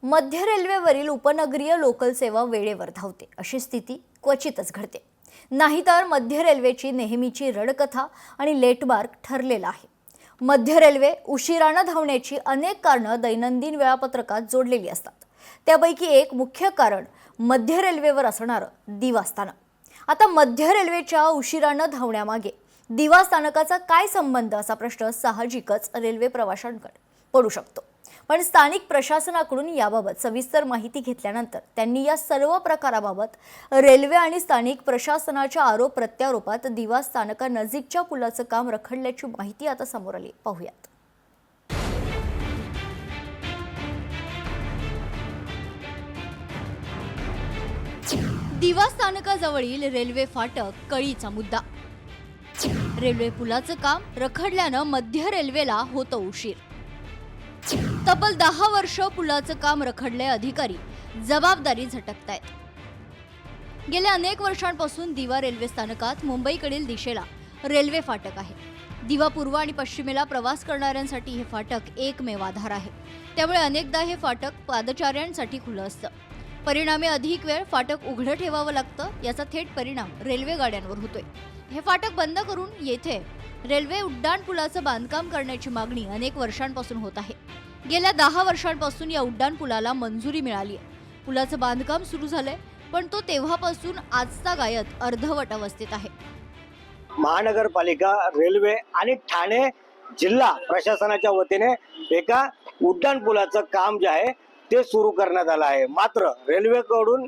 मध्य रेल्वेवरील उपनगरीय लोकल सेवा वेळेवर धावते अशी स्थिती क्वचितच घडते. नाहीतर मध्य रेल्वेची नेहमीची रडकथा आणि लेटमार्क ठरलेला आहे. मध्य रेल्वे उशिराने धावण्याची अनेक कारणं दैनंदिन वेळापत्रकात जोडलेली असतात. त्यापैकी एक मुख्य कारण मध्य रेल्वेवर असणारं दिवा स्थानक. आता मध्य रेल्वेच्या उशिराने धावण्यामागे दिवा स्थानकाचा काय संबंध असा प्रश्न साहजिकच रेल्वे प्रवाशांकडे पडू शकतो. पण स्थानिक प्रशासनाकडून याबाबत सविस्तर माहिती घेतल्यानंतर त्यांनी या सर्व प्रकाराबाबत रेल्वे आणि स्थानिक प्रशासनाच्या आरोप प्रत्यारोपात दिवा स्थानकानजीकच्या पुलाचं काम रखडल्याची माहिती आता समोर आली. पाहूयात. दिवा स्थानकाजवळील रेल्वे फाटक कळीचा मुद्दा. रेल्वे पुलाचं काम रखडल्यानं मध्य रेल्वेला होतो उशीर. तब्बल 10 वर्ष पुलाचं काम रखडले. अधिकारी जबाबदारी झटकतायत. गेल्या अनेक वर्षांपासून दिवा रेल्वे स्थानकात मुंबईकडील दिशेला रेल्वे फाटक आहे. दिवा पूर्व आणि पश्चिमेला प्रवास करणाऱ्यांसाठी हे फाटक एकमेव आधार आहे. त्यामुळे अनेकदा हे फाटक पादचाऱ्यांसाठी खुलं असतं. परिणामी अधिक वेळ फाटक उघडं ठेवावं लागतं. याचा थेट परिणाम रेल्वे गाड्यांवर होतोय. हे फाटक बंद करून येथे रेल्वे उड्डाण पुलाचं बांधकाम करण्याची मागणी अनेक वर्षांपासून होत आहे. गेल्या 10 वर्षांपासून या उड्डाण पुलाला मंजुरी मिळाली आहे. पुलाचं बांधकाम सुरू झालंय, पण तो तेव्हापासून आजचा गायत अर्धवट अवस्थेत आहे. महानगरपालिका, रेल्वे आणि ठाणे जिल्हा प्रशासनाच्या वतीने एका उड्डाण पुलाचं काम जे आहे ते सुरू करण्यात आलं आहे. मात्र रेल्वेकडून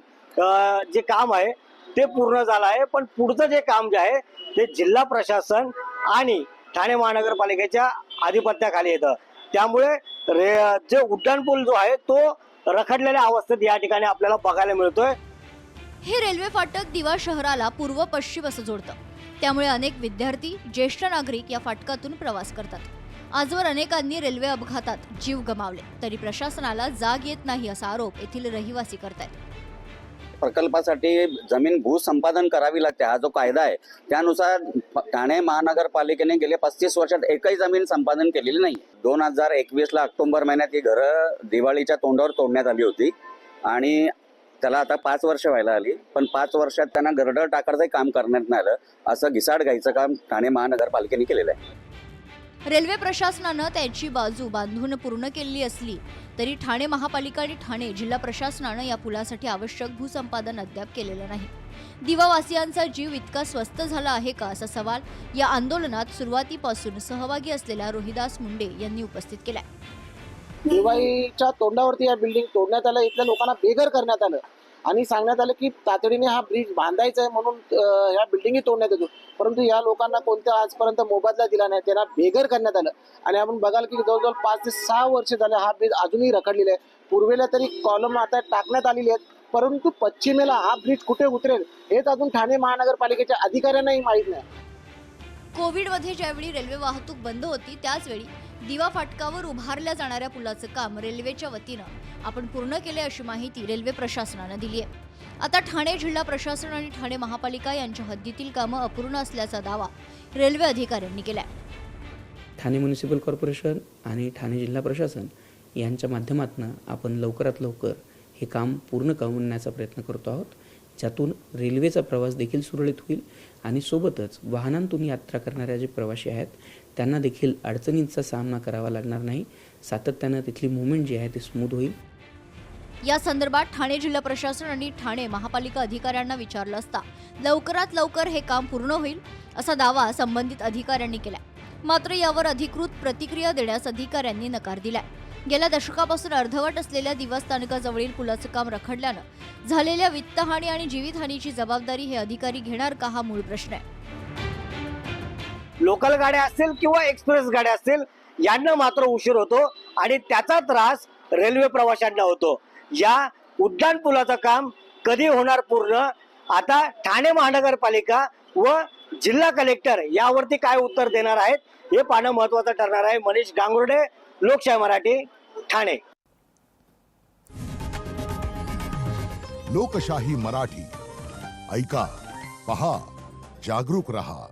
जे काम आहे ते पूर्ण झालं आहे, पण पुढचं जे काम जे आहे ते जिल्हा प्रशासन आणि ठाणे महानगरपालिकेच्या आधिपत्याखाली येतं. त्यामुळे जे उड्डाण पूल जो आहे तो रखडलेल्या अवस्थेत या ठिकाणी आपल्याला बघायला मिळतोय. हे रेल्वे फाटक दिवा शहराला पूर्व पश्चिम असं जोडतं. त्यामुळे अनेक विद्यार्थी, ज्येष्ठ नागरिक या फाटकातून प्रवास करतात. आजवर अनेकांनी रेल्वे अपघातात जीव गमावले, तरी प्रशासनाला जाग येत नाही असा आरोप येथील रहिवासी करतात. प्रकल्पासाठी जमीन भूसंपादन करावी लागते. हा जो कायदा आहे त्यानुसार ठाणे महानगरपालिकेने गेले 35 वर्षात एकही जमीन संपादन केलेली नाही. 2021 ला ऑक्टोबर महिन्यात ही घरं दिवाळीच्या तोंडावर तोडण्यात आली होती आणि त्याला आता 5 वर्ष व्हायला आली. पण 5 वर्षात त्यांना गर्डर टाकायचं काम करण्यात नाही आलं. असं घिसाड घ्यायचं काम ठाणे महानगरपालिकेने केलेलं आहे. रेल्वे प्रशासनानं त्याची बाजू बांधून पूर्ण केली असली तरी ठाणे महापालिका आणि ठाणे जिल्हा प्रशासनानं या पुलासाठी आवश्यक भूसंपादन अद्याप केलेलं नाही. दिवावासियांचा जीव इतका स्वस्त झाला आहे का असा सवाल या आंदोलनात सुरुवातीपासून सहभागी असलेल्या रोहिदास मुंडे यांनी उपस्थित केलाय. दिवाळीच्या तोंडावरती या बिल्डिंग तोडण्यात आलं. इथल्या लोकांना बेघर करण्यात आलं आणि सांगण्यात आलं की तातडीने हा ब्रिज बांधायचा आहे म्हणून ह्या बिल्डिंगी तोडण्यात येतो. परंतु या लोकांना कोणत्या आजपर्यंत मोबदला दिला नाही. त्यांना बेघर करण्यात आलं आणि आपण बघाल की जवळजवळ 5 ते 6 वर्ष झाले हा ब्रिज अजूनही रखडलेला आहे. पूर्वेला तरी कॉलम आता टाकण्यात आलेली आहेत, परंतु पश्चिमेला हा ब्रिज कुठे उतरेल हेच अजून ठाणे महानगरपालिकेच्या अधिकाऱ्यांनाही माहीत नाही. कोविडमध्ये ज्यावेळी रेल्वे वाहतूक बंद होती त्याचवेळी दिवा फाटकावर उभारल्या जाणाऱ्या पुलाचं काम रेल्वेच्या वतीनं आपण पूर्ण केले अशी माहिती रेल्वे प्रशासनानं दिली आहे. आता ठाणे जिल्हा प्रशासन आणि ठाणे महापालिका यांच्या हद्दीतील कामं अपूर्ण असल्याचा दावा रेल्वे अधिकाऱ्यांनी केलाय. ठाणे म्युनिसिपल कॉर्पोरेशन आणि ठाणे जिल्हा प्रशासन यांच्या माध्यमातून आपण लवकरात लवकर हे काम पूर्ण करण्याचा प्रयत्न करतो आहोत, ज्यातून रेल्वेचा प्रवास देखील सुरळीत होईल आणि सोबतच वाहनांतून यात्रा करणाऱ्या जे प्रवासी आहेत त्यांना देखील अडचणींचा सामना करावा लागणार नाही. सातत्यानं तिथली मूव्हमेंट जी आहे ती स्मूथ होईल. या संदर्भात ठाणे जिल्हा प्रशासन आणि ठाणे महापालिका अधिकाऱ्यांना विचारलं असता लवकरात लवकर हे काम पूर्ण होईल असा दावा संबंधित अधिकाऱ्यांनी केलाय. मात्र यावर अधिकृत प्रतिक्रिया देण्यास अधिकाऱ्यांनी नकार दिलाय. गेल्या दशकापासून अर्धवट असलेल्या दिवा स्थानकाजवळील पुलाचं काम रखडल्यानं झालेल्या वित्तहानी आणि जीवितहानीची जबाबदारी हे अधिकारी घेणार का हा मूळ प्रश्न आहे. लोकल गाड्या असतील किंवा एक्सप्रेस गाड्या असतील यांना मात्र उशीर होतो आणि त्याचा त्रास रेल्वे प्रवाशांना होतो. या उड्डाण पुलाचं काम कधी होणार पूर्ण, आता ठाणे महानगरपालिका व जिल्हा कलेक्टर यावरती काय उत्तर देणार आहेत हे पाहणं महत्त्वाचं ठरणार आहे. मनीष गांगुर्डे, लोकशाही मराठी, ठाणे. लोकशाही मराठी ऐका, पहा, जागरूक रहा.